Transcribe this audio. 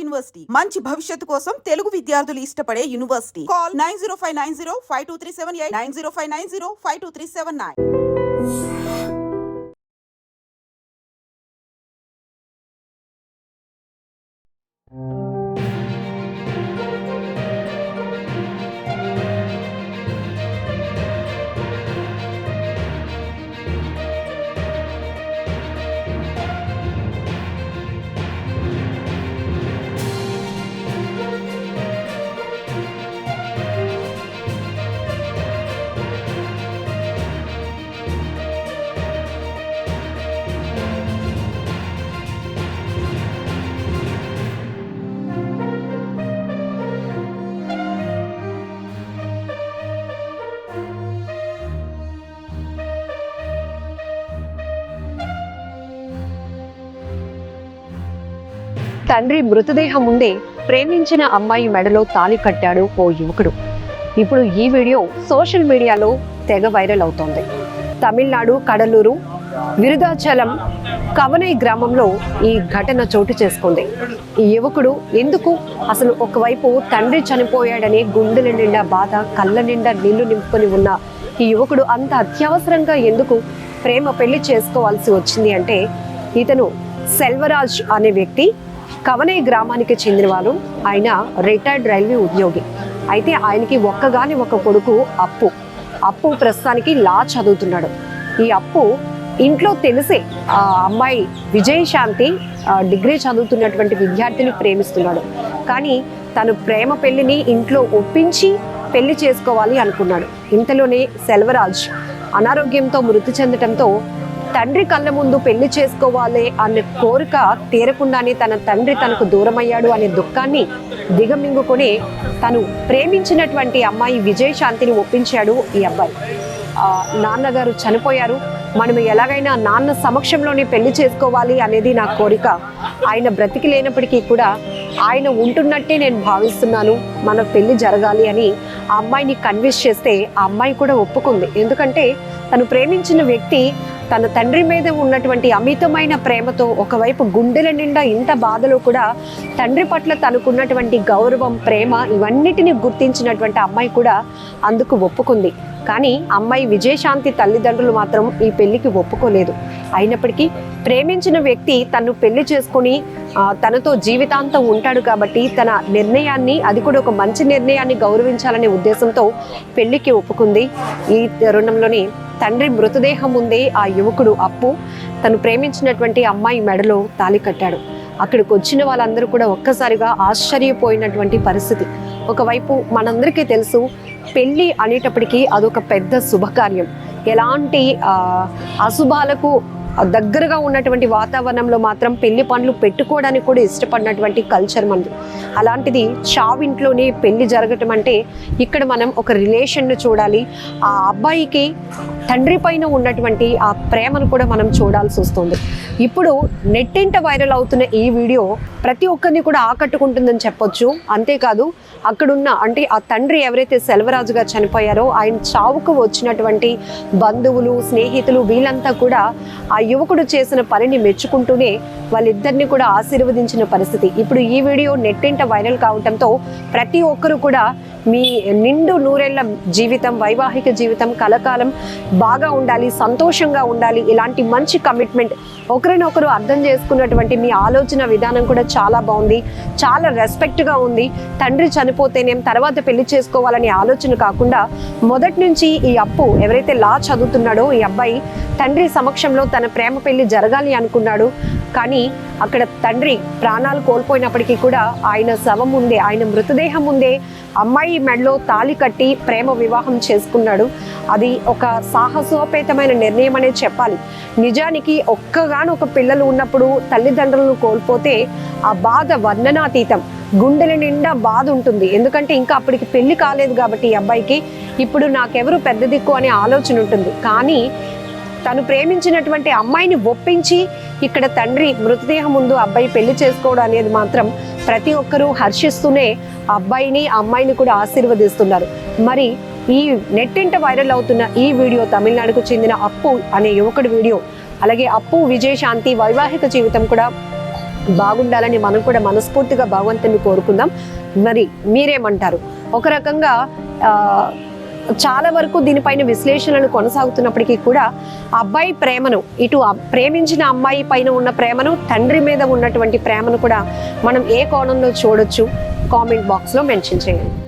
University మంచి భవిష్యత్తు కోసం తెలుగు విద్యార్థులు ఇష్టపడే యూనివర్సిటీ. కాల్ 9059052378 9059052379. తండ్రి మృతదేహం ముందే ప్రేమించిన అమ్మాయి మెడలో తాళి కట్టాడు ఓ యువకుడు. ఇప్పుడు ఈ వీడియో సోషల్ మీడియాలో తెగ వైరల్ అవుతోంది. తమిళనాడు కడలూరు విరుదాచలం కవనై గ్రామంలో ఈ ఘటన చోటు చేసుకుంది. ఈ యువకుడు ఎందుకు అసలు ఒకవైపు తండ్రి చనిపోయాడని గుండెల నిండా బాధ, కళ్ళ నిండా నీళ్లు నింపుకొని ఉన్న ఈ యువకుడు అంత అత్యవసరంగా ఎందుకు ప్రేమ పెళ్లి చేసుకోవాల్సి వచ్చింది అంటే, ఇతను సెల్వరాజ్ అనే వ్యక్తి కవనై గ్రామానికి చెందినవాడు. ఆయన రిటైర్డ్ రైల్వే ఉద్యోగి. అయితే ఆయనకి ఒక్కగాని ఒక కొడుకు అప్పు ప్రస్తుతానికి లా చదువుతున్నాడు. ఈ అప్పు ఇంట్లో తెలిసే ఆ అమ్మాయి విజయశాంతి డిగ్రీ చదువుతున్నటువంటి విద్యార్థిని ప్రేమిస్తున్నాడు. కానీ తను ప్రేమ పెళ్లిని ఇంట్లో ఒప్పించి పెళ్లి చేసుకోవాలి అనుకున్నాడు. ఇంతలోనే సెల్వరాజ్ అనారోగ్యంతో మృతి చెందటంతో తండ్రి కళ్ళ ముందు పెళ్లి చేసుకోవాలి అనే కోరిక తీరకుండానే తన తండ్రి తనకు దూరమయ్యాడు అనే దుఃఖాన్ని దిగమింగుకొని తను ప్రేమించినటువంటి అమ్మాయి విజయశాంతిని ఒప్పించాడు ఈ అబ్బాయి. నాన్నగారు చనిపోయారు, మనం ఎలాగైనా నాన్న సమక్షంలోనే పెళ్లి చేసుకోవాలి అనేది నా కోరిక. ఆయన బ్రతికి లేనప్పటికీ కూడా ఆయన ఉంటున్నట్టే నేను భావిస్తున్నాను, మన పెళ్లి జరగాలి అని ఆ అమ్మాయిని కన్విన్స్ చేస్తే ఆ అమ్మాయి కూడా ఒప్పుకుంది. ఎందుకంటే తను ప్రేమించిన వ్యక్తి తన తండ్రి మీద ఉన్నటువంటి అమితమైన ప్రేమతో ఒకవైపు గుండెల నిండా ఇంత బాధలో కూడా తండ్రి పట్ల తనకున్నటువంటి గౌరవం, ప్రేమ ఇవన్నిటిని గుర్తించినటువంటి అమ్మాయి కూడా అందుకు ఒప్పుకుంది. కానీ అమ్మాయి విజయశాంతి తల్లిదండ్రులు మాత్రం ఈ పెళ్లికి ఒప్పుకోలేదు. అయినప్పటికీ ప్రేమించిన వ్యక్తి తను పెళ్లి చేసుకుని తనతో జీవితాంతం ఉంటాడు కాబట్టి తన నిర్ణయాన్ని, అది కూడా ఒక మంచి నిర్ణయాన్ని గౌరవించాలనే ఉద్దేశంతో పెళ్లికి ఒప్పుకుంది. ఈ తరుణంలోనే తండ్రి మృతదేహం ముందే ఆ యువకుడు అప్పు తను ప్రేమించినటువంటి అమ్మాయి మెడలో తాళి కట్టాడు. అక్కడికి వచ్చిన వాళ్ళందరూ కూడా ఒక్కసారిగా ఆశ్చర్యపోయినటువంటి పరిస్థితి. ఒకవైపు మనందరికీ తెలుసు, పెళ్ళి అనేటప్పటికీ అదొక పెద్ద శుభకార్యం. ఎలాంటి అశుభాలకు దగ్గరగా ఉన్నటువంటి వాతావరణంలో మాత్రం పెళ్లి పనులు పెట్టుకోవడానికి కూడా ఇష్టపడినటువంటి కల్చర్ మనది. అలాంటిది చావింట్లోనే పెళ్లి జరగటం అంటే ఇక్కడ మనం ఒక రిలేషన్ను చూడాలి. ఆ అబ్బాయికి తండ్రి పైన ఉన్నటువంటి ఆ ప్రేమను కూడా మనం చూడాల్సి వస్తుంది. ఇప్పుడు నెట్టింట వైరల్ అవుతున్న ఈ వీడియో ప్రతి ఒక్కరిని కూడా ఆకట్టుకుంటుందని చెప్పొచ్చు. అంతేకాదు అక్కడున్న అంటే ఆ తండ్రి ఎవరైతే సెల్వరాజుగా చనిపోయారో ఆయన చావుకు వచ్చినటువంటి బంధువులు, స్నేహితులు వీళ్ళంతా కూడా ఆ యువకుడు చేసిన పనిని మెచ్చుకుంటూనే వాళ్ళిద్దరిని కూడా ఆశీర్వదించిన పరిస్థితి. ఇప్పుడు ఈ వీడియో నెట్టింట వైరల్ కావడంతో ప్రతి ఒక్కరు కూడా మీ నిండు నూరేళ్ల జీవితం, వైవాహిక జీవితం కలకాలం బాగా ఉండాలి, సంతోషంగా ఉండాలి, ఇలాంటి మంచి కమిట్మెంట్, ఒకరినొకరు అర్థం చేసుకున్నటువంటి మీ ఆలోచన విధానం కూడా చాలా బాగుంది, చాలా రెస్పెక్ట్గా ఉంది. తండ్రి చనిపోతేనేం తర్వాత పెళ్లి చేసుకోవాలనే ఆలోచన కాకుండా మొదటి నుంచి ఈ అప్పు ఎవరైతే లా చదువుతున్నాడో ఈ అబ్బాయి తండ్రి సమక్షంలో తన ప్రేమ పెళ్లి జరగాలి అనుకున్నాడు. కానీ అక్కడ తండ్రి ప్రాణాలు కోల్పోయినప్పటికీ కూడా ఆయన శవం ముందే, ఆయన మృతదేహం ముందే అమ్మాయి మెడలో తాళి కట్టి ప్రేమ వివాహం చేసుకున్నాడు. అది ఒక సాహసోపేతమైన నిర్ణయం అనే చెప్పాలి. నిజానికి ఒక్కగానొక పిల్లలు ఉన్నప్పుడు తల్లిదండ్రులను కోల్పోతే ఆ బాధ వర్ణనాతీతం, గుండెల నిండా బాధ ఉంటుంది. ఎందుకంటే ఇంకా అప్పటికి పెళ్లి కాలేదు కాబట్టి ఈ అబ్బాయికి ఇప్పుడు నాకెవరు పెద్ద దిక్కు అనే ఆలోచన ఉంటుంది. కానీ తను ప్రేమించినటువంటి అమ్మాయిని ఒప్పించి ఇక్కడ తండ్రి మృతదేహం ముందు అబ్బాయి పెళ్లి చేసుకోవడం అనేది మాత్రం ప్రతి ఒక్కరూ హర్షిస్తూనే అబ్బాయిని అమ్మాయిని కూడా ఆశీర్వదిస్తున్నారు. మరి ఈ నెట్టింట వైరల్ అవుతున్న ఈ వీడియో తమిళనాడుకు చెందిన అప్పు అనే యువకుడి వీడియో, అలాగే అప్పు విజయశాంతి వైవాహిక జీవితం కూడా బాగుండాలని మనం కూడా మనస్ఫూర్తిగా భగవంతుని కోరుకుందాం. మరి మీరేమంటారు? ఒక రకంగా చాలా వరకు దీనిపైన విశ్లేషణలు కొనసాగుతున్నప్పటికీ కూడా అబ్బాయి ప్రేమను, ఇటు ప్రేమించిన అమ్మాయి పైన ఉన్న ప్రేమను, తండ్రి మీద ఉన్నటువంటి ప్రేమను కూడా మనం ఏ కోణంలో చూడొచ్చు? కామెంట్ బాక్స్లో మెన్షన్ చేయండి.